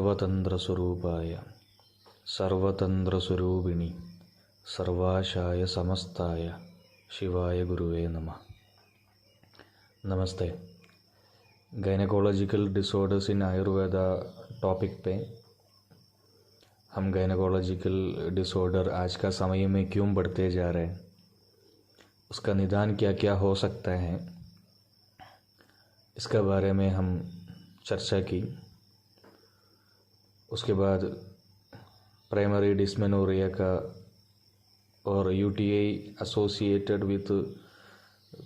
सर्वतंत्रस्वरूपाय सर्वतंत्रस्वरूपिणी सर्वाशाय समस्ताय शिवाय गुरुवे नमः। नमस्ते। गायनेकोलॉजिकल डिसऑर्डर्स इन आयुर्वेदा टॉपिक पे हम गायनेकोलॉजिकल डिसऑर्डर आज का समय में क्यों बढ़ते जा रहे हैं, उसका निदान क्या क्या हो सकता है, इसके बारे में हम चर्चा की। उसके बाद प्राइमरी डिस्मेनोरिया का और UTI associated with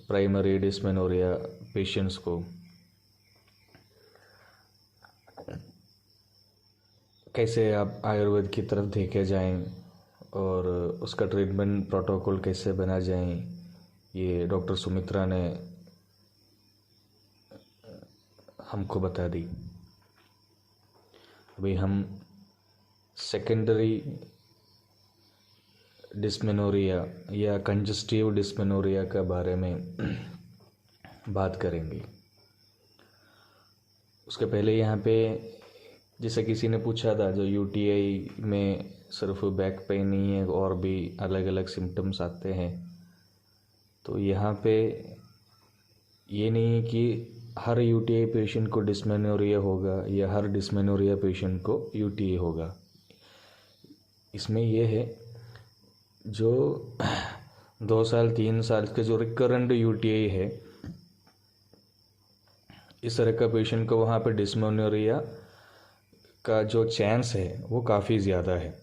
primary dysmenorrhoea patients को कैसे आप आयुर्वेद की तरफ देखे जाएं और उसका ट्रीटमेंट प्रोटोकॉल कैसे बना जाएं, ये डॉक्टर सुमित्रा ने हमको बता दी। अभी हम सेकेंडरी डिस्मेनोरिया या कंजस्टिव डिस्मेनोरिया के बारे में बात करेंगे। उसके पहले यहाँ पे जैसे किसी ने पूछा था, जो यूटीआई में सिर्फ बैक पेन नहीं है और भी अलग अलग सिम्टम्स आते हैं, तो यहाँ पे ये नहीं है कि हर यूटीआई पेशेंट को डिस्मेनोरिया होगा या हर डिस्मेनोरिया पेशेंट को यूटीआई होगा। इसमें ये है, जो 2 साल 3 साल के जो रिकरेंट यूटीआई है, इस तरह का पेशेंट को वहाँ पे डिस्मेनोरिया का जो चांस है वो काफ़ी ज़्यादा है,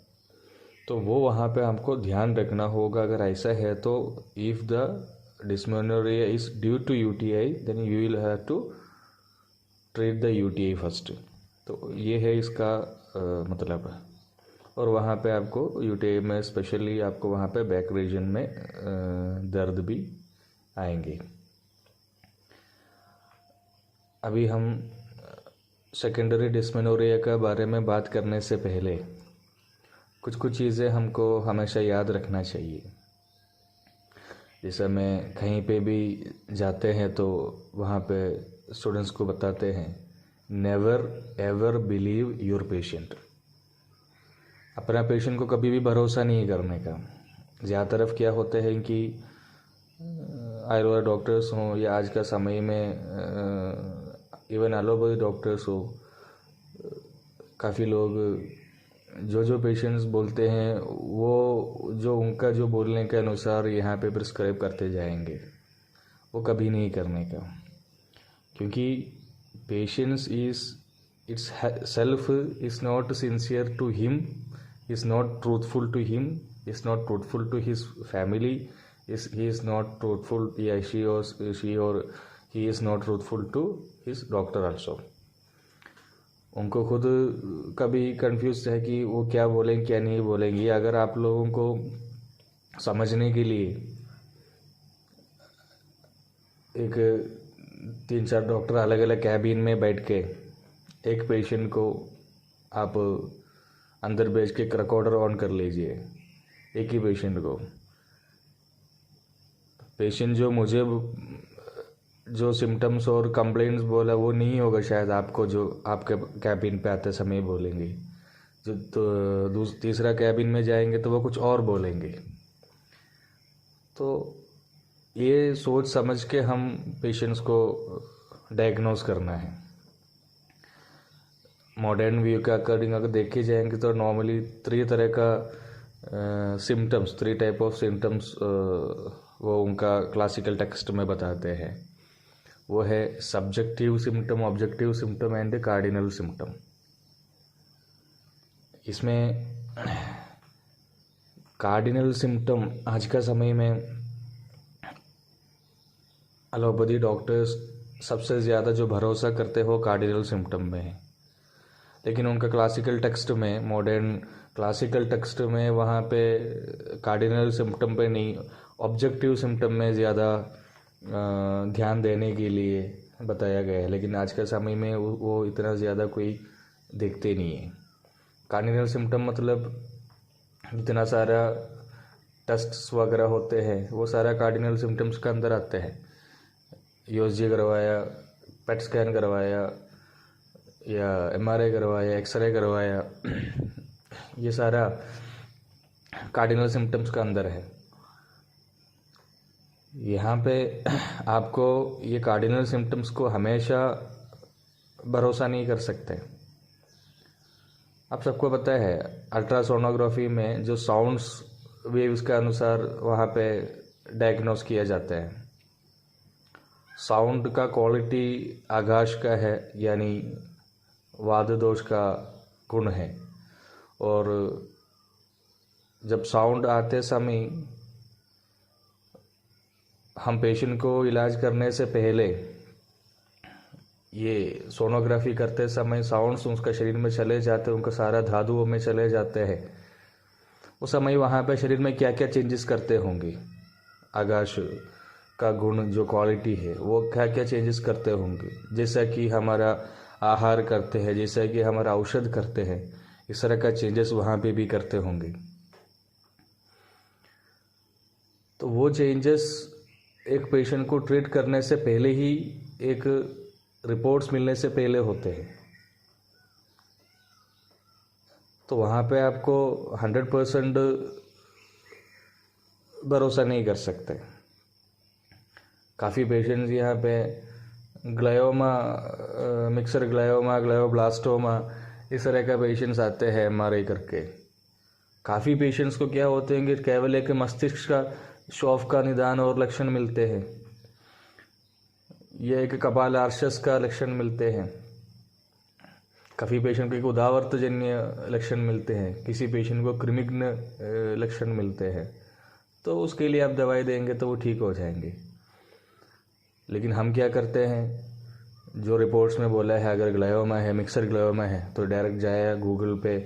तो वो वहाँ पे हमको ध्यान रखना होगा। अगर ऐसा है तो if the dysmenorrhea is due to UTI, then you will have to treat the UTI first। तो ये है इसका मतलब। और वहाँ पे आपको UTI में स्पेशली आपको वहाँ पे बैक रीजन में दर्द भी आएंगे। अभी हम सेकेंडरी डिस्मेनोरिया के बारे में बात करने से पहले कुछ चीज़ें हमको हमेशा याद रखना चाहिए। जैसे मैं कहीं पे भी जाते हैं तो वहाँ पे स्टूडेंट्स को बताते हैं, never ever believe your patient. अपना पेशेंट को कभी भी भरोसा नहीं करने का। ज़्यादा तरफ क्या होते हैं कि आयुर्वेद डॉक्टर्स हों या आज का समय में इवन एलोपैथी डॉक्टर्स हो, काफ़ी लोग जो पेशेंट्स बोलते हैं वो जो उनका जो बोलने के अनुसार यहाँ पे प्रिस्क्राइब करते जाएंगे, वो कभी नहीं करने का। क्योंकि patients itself is not sincere to him, is not truthful to him, is not truthful to his family, he is not truthful या शी और he is not truthful to his doctor also. उनको खुद कभी confuse है कि वो क्या बोलेंगे क्या नहीं बोलेंगे। अगर आप लोगों को समझने के लिए एक 3-4 डॉक्टर अलग अलग कैबिन में बैठ के एक पेशेंट को आप अंदर भेज के रिकॉर्डर ऑन कर लीजिए, एक ही पेशेंट को। पेशेंट जो मुझे जो सिम्टम्स और कंप्लेंट्स बोला वो नहीं होगा शायद आपको, जो आपके कैबिन पे आते समय बोलेंगे। जो तो तीसरा कैबिन में जाएंगे तो वो कुछ और बोलेंगे। तो ये सोच समझ के हम पेशेंट्स को डायग्नोस करना है। मॉडर्न व्यू के अकॉर्डिंग अगर देखे जाएंगे तो नॉर्मली 3 तरह का सिम्टम्स, 3 टाइप ऑफ सिम्टम्स वो उनका क्लासिकल टेक्स्ट में बताते हैं। वो है subjective symptom, objective symptom and cardinal symptom. इसमें कार्डिनल सिम्टम आज का समय में एलोपैथी डॉक्टर्स सबसे ज़्यादा जो भरोसा करते हो कार्डिनल सिम्टम में है, लेकिन उनका क्लासिकल टेक्स्ट में, मॉडर्न क्लासिकल टेक्स्ट में वहाँ पे कार्डिनल सिम्टम पे नहीं, ऑब्जेक्टिव सिम्टम में ज़्यादा ध्यान देने के लिए बताया गया है। लेकिन आज के समय में वो इतना ज़्यादा कोई देखते नहीं है। कार्डिनल सिम्टम मतलब जितना सारा टेस्ट्स वगैरह होते हैं वो सारा कार्डिनल सिम्टम्स के अंदर आते हैं। यूएसजी करवाया, पेट स्कैन करवाया, या MRI करवाया, एक्सरे करवाया, ये सारा कार्डिनल सिम्टम्स का अंदर है। यहाँ पे आपको ये कार्डिनल सिम्टम्स को हमेशा भरोसा नहीं कर सकते। आप सबको पता है अल्ट्रासोनोग्राफी में जो साउंड्स वेव्स के अनुसार वहाँ पे डायग्नोस किया जाता है। साउंड का क्वालिटी आकाश का है, यानी वाद्य दोष का गुण है। और जब साउंड आते समय हम पेशेंट को इलाज करने से पहले ये सोनोग्राफी करते समय साउंड्स उसका शरीर में चले जाते हैं, उनका सारा धातुओं में चले जाते हैं। उस समय वहाँ पे शरीर में क्या क्या चेंजेस करते होंगे, आकाश का गुण जो क्वालिटी है वो क्या क्या चेंजेस करते होंगे, जैसा कि हमारा आहार करते हैं, जैसा कि हमारा औषध करते हैं, इस तरह का चेंजेस वहाँ पे भी करते होंगे। तो वो चेंजेस एक पेशेंट को ट्रीट करने से पहले ही, एक रिपोर्ट्स मिलने से पहले होते हैं। तो वहाँ पे आपको 100% भरोसा नहीं कर सकते। काफ़ी पेशेंट्स यहाँ पे ग्लायोमा, मिक्सर ग्लायोमा, ग्लायोब्लास्टोमा, इस तरह का पेशेंट्स आते हैं MRI करके। काफ़ी पेशेंट्स को क्या होते हैं कि केवल एक मस्तिष्क का शॉफ का निदान और लक्षण मिलते हैं, यह एक कपाल आर्शस का लक्षण मिलते हैं। काफ़ी पेशेंट को एक उदावर्तजन्य लक्षण मिलते हैं, किसी पेशेंट को कृमिघ्न लक्षण मिलते हैं। तो उसके लिए आप दवाई देंगे तो वो ठीक हो जाएंगे। लेकिन हम क्या करते हैं, जो रिपोर्ट्स में बोला है अगर ग्लायोमा है, मिक्सर ग्लायोमा है, तो डायरेक्ट जाया गूगल पे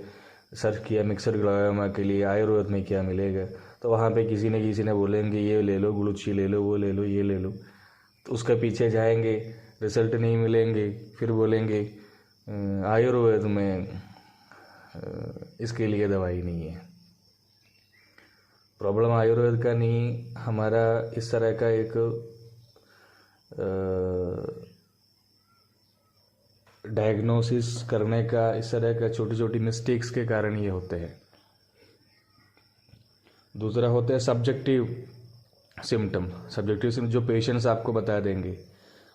सर्च किया मिक्सर ग्लायोमा के लिए आयुर्वेद में क्या मिलेगा, तो वहाँ पे किसी ने बोलेंगे ये ले लो, गुलुच्ची ले लो, वो ले लो, ये ले लो। तो उसके पीछे जाएंगे, रिजल्ट नहीं मिलेंगे, फिर बोलेंगे आयुर्वेद में इसके लिए दवाई नहीं है। प्रॉब्लम आयुर्वेद का नहीं, हमारा इस तरह का एक डायग्नोसिस करने का, इस तरह का छोटी छोटी मिस्टेक्स के कारण ये होते हैं। दूसरा होता है सब्जेक्टिव सिम्टम। सब्जेक्टिव सिम्टम जो पेशेंट्स आपको बता देंगे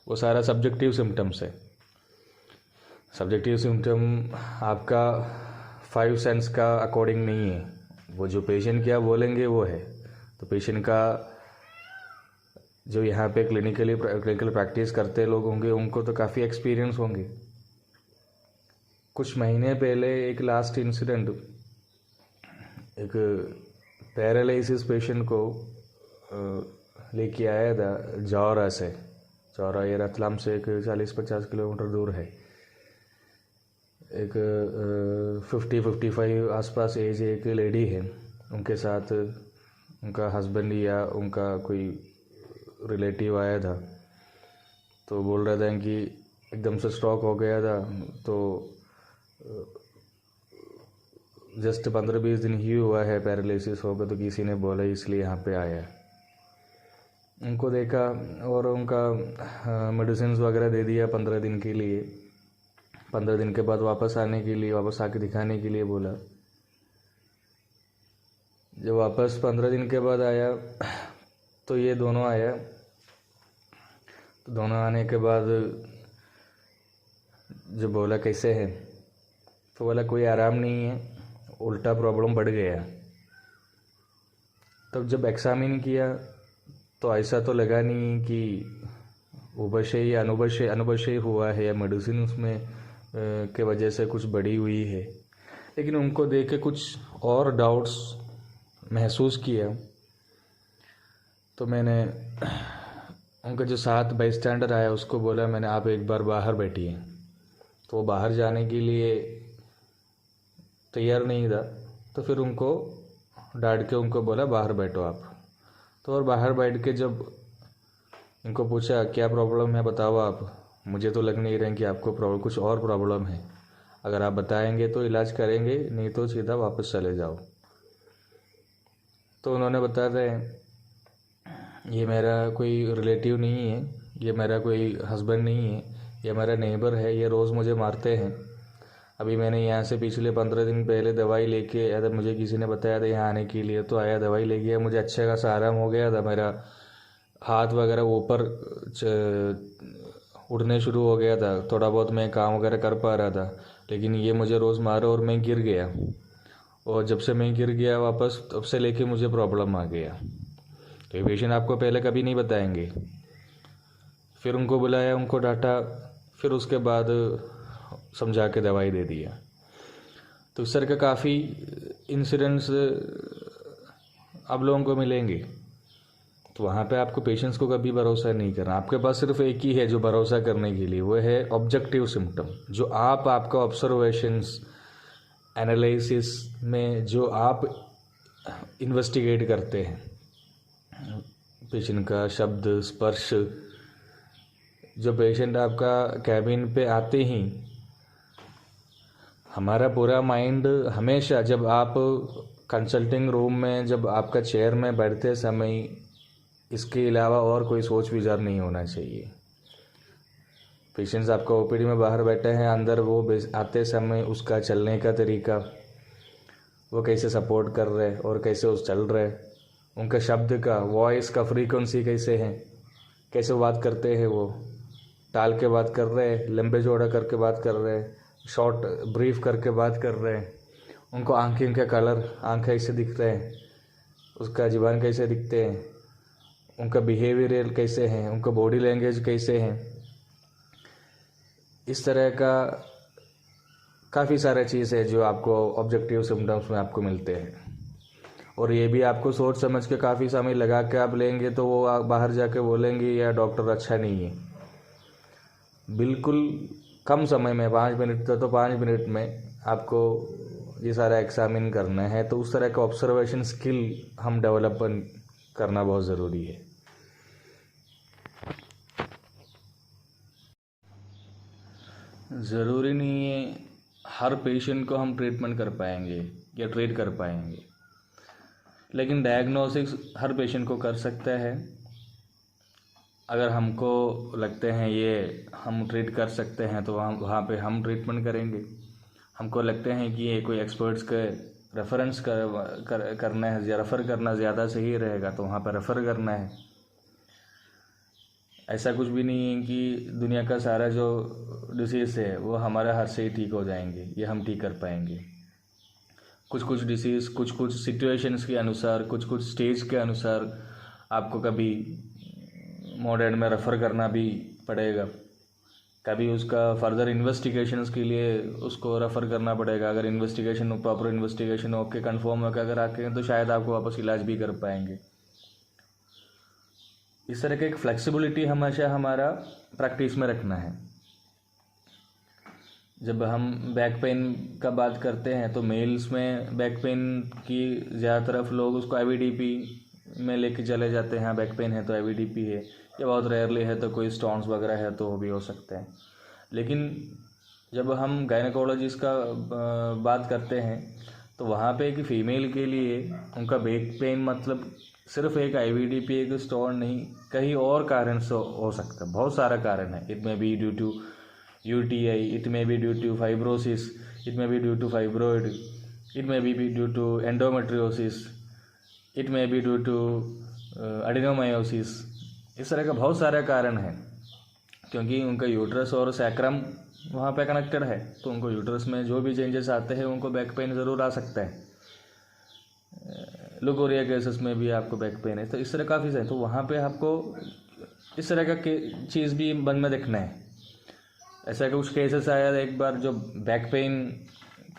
वो सारा सब्जेक्टिव सिम्टम्स है। सब्जेक्टिव सिम्टम आपका 5 सेंस का अकॉर्डिंग नहीं है, वो जो पेशेंट क्या बोलेंगे वो है। तो पेशेंट का जो यहाँ पे क्लिनिकल प्रैक्टिस करते लोग होंगे उनको तो काफ़ी एक्सपीरियंस होंगे। कुछ महीने पहले एक लास्ट इंसिडेंट, एक पैरालिसिस पेशेंट को लेके आया था जौरा से। जौरा ये रतलाम से एक 40-50 किलोमीटर दूर है। एक 50-55 आसपास एज एक लेडी है, उनके साथ उनका हस्बैंड या उनका कोई रिलेटिव आया था। तो बोल रहा था कि एकदम से स्ट्रोक हो गया था, तो जस्ट 15-20 दिन ही हुआ है पैरालिसिस होगा, तो किसी ने बोला इसलिए यहाँ पे आया। उनको देखा और उनका मेडिसिन वगैरह दे दिया 15 दिन के लिए। 15 दिन के बाद वापस आके दिखाने के लिए बोला। जब वापस 15 दिन के बाद आया तो ये दोनों आया। तो दोनों आने के बाद जो बोला कैसे है, तो बोला कोई आराम नहीं है, उल्टा प्रॉब्लम बढ़ गया। तब जब एग्जामिन किया तो ऐसा तो लगा नहीं कि उपशय या अनुपशय हुआ है या मेडिसिन उसमें के वजह से कुछ बढ़ी हुई है। लेकिन उनको देख के कुछ और डाउट्स महसूस किया। तो मैंने उनका जो साथ बाई स्टैंडर आया उसको बोला, मैंने आप एक बार बाहर बैठिए। तो वो बाहर जाने के लिए तैयार नहीं था, तो फिर उनको डांट के उनको बोला बाहर बैठो आप। तो और बाहर बैठ के जब इनको पूछा क्या प्रॉब्लम है बताओ आप, मुझे तो लग नहीं रहा कि आपको कुछ और प्रॉब्लम है, अगर आप बताएंगे तो इलाज करेंगे, नहीं तो सीधा वापस चले जाओ। तो उन्होंने बताया ये मेरा कोई रिलेटिव नहीं है, ये मेरा कोई हस्बैंड नहीं है, ये मेरा नेबर है, ये रोज़ मुझे मारते हैं। अभी मैंने यहाँ से पिछले 15 दिन पहले दवाई लेके आया था, मुझे किसी ने बताया था यहाँ आने के लिए, तो आया, दवाई ले गया, मुझे अच्छा खासा आराम हो गया था। मेरा हाथ वगैरह ऊपर उड़ने शुरू हो गया था, थोड़ा बहुत मैं काम वगैरह कर पा रहा था। लेकिन ये मुझे रोज़ मारा और मैं गिर गया, और जब से मैं गिर गया वापस, तब से लेके मुझे प्रॉब्लम आ गया। तो ये पेशेंट आपको पहले कभी नहीं बताएंगे। फिर उनको बुलाया, उनको डांटा, फिर उसके बाद समझा के दवाई दे दिया। तो इस तरह का काफ़ी इंसिडेंट्स आप लोगों को मिलेंगे। तो वहाँ पे आपको पेशेंट्स को कभी भरोसा नहीं करना। आपके पास सिर्फ एक ही है जो भरोसा करने के लिए, वो है ऑब्जेक्टिव सिम्टम, जो आपका ऑब्जर्वेशंस एनालिसिस में जो आप इन्वेस्टिगेट करते हैं, पेशेंट का शब्द, स्पर्श। जो पेशेंट आपका कैबिन पे आते ही, हमारा पूरा माइंड हमेशा, जब आप कंसल्टिंग रूम में, जब आपका चेयर में बैठते समय, इसके अलावा और कोई सोच विचार नहीं होना चाहिए। पेशेंट्स आपका ओपीडी में बाहर बैठे हैं, अंदर वो आते समय उसका चलने का तरीका, वो कैसे सपोर्ट कर रहे और कैसे उस चल रहे, उनका शब्द का, वॉइस का फ्रीक्वेंसी कैसे है, कैसे बात करते हैं, वो टाल के बात कर रहे हैं, लंबे चौड़ा करके बात कर रहे हैं, शॉर्ट ब्रीफ करके बात कर रहे हैं, उनको आंखें का कलर, आँख कैसे दिखते हैं, उसका जुबान कैसे दिखते हैं, उनका बिहेवियर कैसे हैं, उनका बॉडी लैंग्वेज कैसे हैं। इस तरह का काफ़ी सारे चीज़ है जो आपको ऑब्जेक्टिव सिम्टम्स में आपको मिलते हैं। और ये भी आपको सोच समझ के काफ़ी समय लगा के आप लेंगे तो वो बाहर जाके बोलेंगे या डॉक्टर अच्छा नहीं है। बिल्कुल कम समय में, 5 मिनट तो 5 मिनट में आपको ये सारा एग्जामिन करना है। तो उस तरह का ऑब्जर्वेशन स्किल हम डेवलप करना बहुत ज़रूरी है। ज़रूरी नहीं है हर पेशेंट को हम ट्रीटमेंट कर पाएंगे या ट्रीट कर पाएंगे, लेकिन डायग्नोसिस हर पेशेंट को कर सकता है। अगर हमको लगते हैं ये हम ट्रीट कर सकते हैं तो वहाँ पे हम ट्रीटमेंट करेंगे। हमको लगते हैं कि ये कोई एक्सपर्ट्स के रेफरेंस करना है या रेफ़र करना ज़्यादा सही रहेगा तो वहाँ पर रेफ़र करना है। ऐसा कुछ भी नहीं है कि दुनिया का सारा जो डिसीज़ है वो हमारा हाथ से ही ठीक हो जाएंगे या हम ठीक कर पाएंगे। कुछ डिसीज़ कुछ सिचुएशंस के अनुसार, कुछ स्टेज के अनुसार आपको कभी मॉडर्न में रेफ़र करना भी पड़ेगा, कभी उसका फर्दर इन्वेस्टिगेशंस के लिए उसको रेफ़र करना पड़ेगा। अगर investigation proper investigation okay confirm होकर अगर आके तो शायद आपको वापस इलाज भी कर पाएंगे। इस तरह का एक फ्लेक्सिबिलिटी हमेशा हमारा प्रैक्टिस में रखना है। जब हम बैक पेन का बात करते हैं तो मेल्स में बैक पेन की ज़्यादा तरफ लोग उसको IVDP में लेके चले जाते हैं। बैक पेन है तो IVDP है, या बहुत रेयरली है तो कोई स्टोन्स वगैरह है तो वो भी हो सकते हैं। लेकिन जब हम गायनेकोलॉजिस्ट का बात करते हैं तो वहाँ पे एक फ़ीमेल के लिए उनका बैक पेन मतलब सिर्फ एक IVDP, एक स्टोन नहीं, कहीं और कारण से हो सकता है। बहुत सारा कारण है। It may be due to UTI, it may be due to fibrosis, it may be due to fibroid, it may be due to endometriosis, it may be due to adenomyosis। इस तरह का बहुत सारे कारण हैं, क्योंकि उनका यूट्रस और सैक्रम वहाँ पे कनेक्टेड है। तो उनको यूट्रस में जो भी चेंजेस आते हैं उनको बैक पेन ज़रूर आ सकता है। लुकोरिया केसेस में भी आपको बैक पेन है। तो इस तरह काफ़ी है। तो वहाँ पे आपको इस तरह का चीज़ भी मन में देखना है। ऐसा कुछ केसेस आया एक बार, जो बैक पेन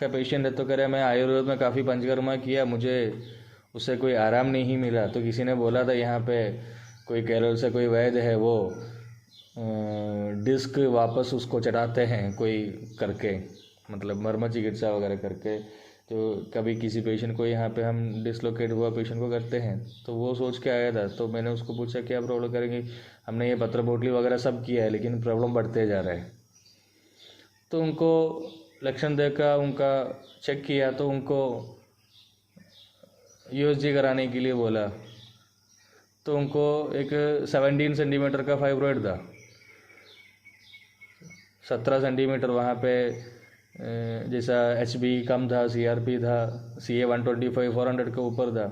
का पेशेंट है तो कह रहा है मैं आयुर्वेद में काफ़ी पंचकर्मा किया, मुझे उससे कोई आराम नहीं मिला। तो किसी ने बोला था यहाँ पे कोई केरल से कोई वैद्य है, वो डिस्क वापस उसको चढ़ाते हैं कोई करके, मतलब मर्म चिकित्सा वगैरह करके। तो कभी किसी पेशेंट को यहाँ पे हम डिसलोकेट हुआ पेशेंट को करते हैं, तो वो सोच के आया था। तो मैंने उसको पूछा क्या प्रॉब्लम करेंगे, हमने ये पत्र पोटली वगैरह सब किया है लेकिन प्रॉब्लम बढ़ते जा रहा है। तो उनको लक्षण देखा, उनका चेक किया, तो उनको USG कराने के लिए बोला। तो उनको एक 17 सेंटीमीटर का फाइब्रॉइड था। 17 सेंटीमीटर वहाँ पे जैसा HB कम था, CRP था, CA 125 400 के ऊपर था,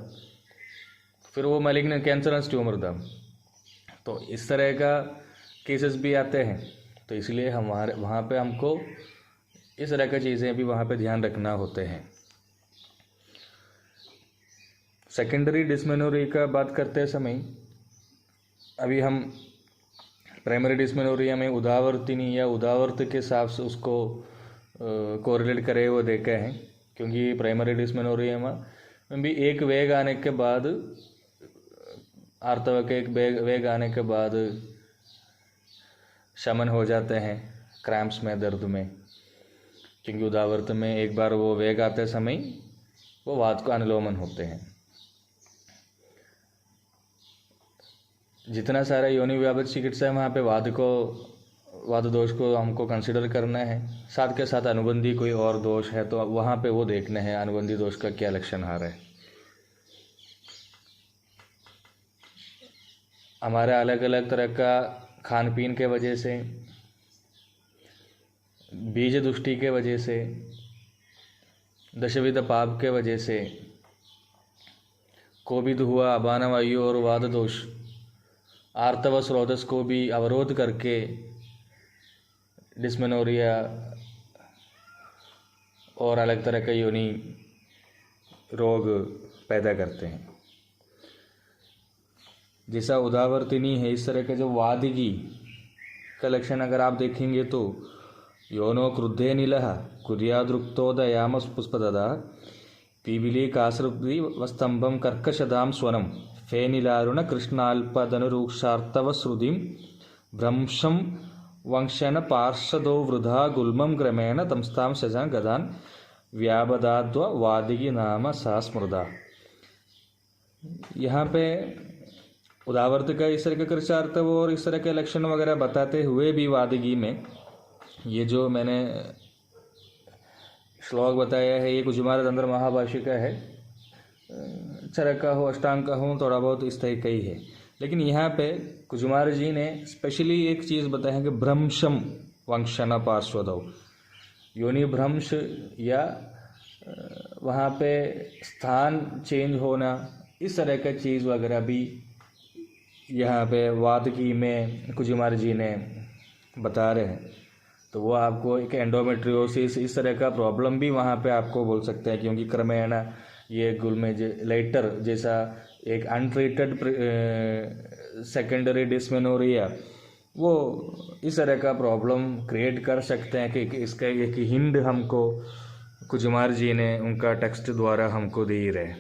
फिर वो मैलिग्नेंट कैंसरस ट्यूमर था। तो इस तरह का केसेस भी आते हैं। तो इसलिए हमारे वहाँ पे हमको इस तरह की चीज़ें भी वहाँ पे ध्यान रखना होते हैं। सेकेंडरी डिस्मेनोरिया का बात करते समय अभी हम प्राइमरी डिस्मेनोरिया में उदावर्तिनी या उदावर्त के हिसाब से उसको कोरिलेट करे वो देखे हैं, क्योंकि प्राइमरी डिस्मेनोरिया में भी एक वेग आने के बाद, आर्तव के एक वेग आने के बाद शमन हो जाते हैं क्रैम्प्स में, दर्द में, क्योंकि उदावर्त में एक बार वो वेग आते समय वो वात को अनुलोमन होते हैं। जितना सारा योनि व्यापक चिकित्सा है वहाँ पे वाद दोष को हमको कंसिडर करना है। साथ के साथ अनुबंधी कोई और दोष है तो वहाँ पे वो देखना है अनुबंधी दोष का क्या लक्षण आ रहा है। हमारा अलग अलग तरह का खान पीन के वजह से, बीज दुष्टि के वजह से, दशविध पाप के वजह से, कोविद हुआ, अबान वायु और वाद दोष आर्तव स्रोतस को भी अवरोध करके डिस्मेनोरिया और अलग तरह के योनि रोग पैदा करते हैं। जैसा उदावर्तिनी है, इस तरह के जो वादिकी का लक्षण अगर आप देखेंगे तो योनो क्रुद्धे नीलः कुर्यादृक्तोदयामस पुष्पददा पीबिली कासृप्ति वस्तंभम कर्कशदाम स्वनम फेनिलारुण कृष्णाल्पदनुरूक्षार्तव श्रुतिम भ्रंशं वंशन पार्षदो वृथा गुल्मं क्रमेण तंस्तां शजान गदान व्याबदाद्व वादिकी नाम सा स्मृदा। यहाँ पे उदावर्त का इस तरह का कृषार्तव और इस तरह के लक्षण वगैरह बताते हुए भी वादिकी में ये जो मैंने श्लोक बताया है ये कुजुमार तंत्र महाभाष्य का है। चरक का हो, अष्टांग का हो, थोड़ा बहुत इस तरह का ही है। लेकिन यहाँ पे कुजुमार जी ने स्पेशली एक चीज़ बताया है कि भ्रंशम वंशन पार्श्वदौ, योनि भ्रंश या वहाँ पे स्थान चेंज होना, इस तरह का चीज़ वगैरह भी यहाँ पे वादकी में कुजुमार जी ने बता रहे हैं। तो वो आपको एक एंडोमेट्रियोसिस इस तरह का प्रॉब्लम भी वहाँ पे आपको बोल सकते हैं, क्योंकि क्रमेण ये गुल्मे लेटर जैसा एक अनट्रीटेड सेकेंडरी डिस्मेनोरिया वो इस तरह का प्रॉब्लम क्रिएट कर सकते हैं कि इसका एक हिंट हमको कुजुमार जी ने उनका टेक्स्ट द्वारा हमको दे रहे।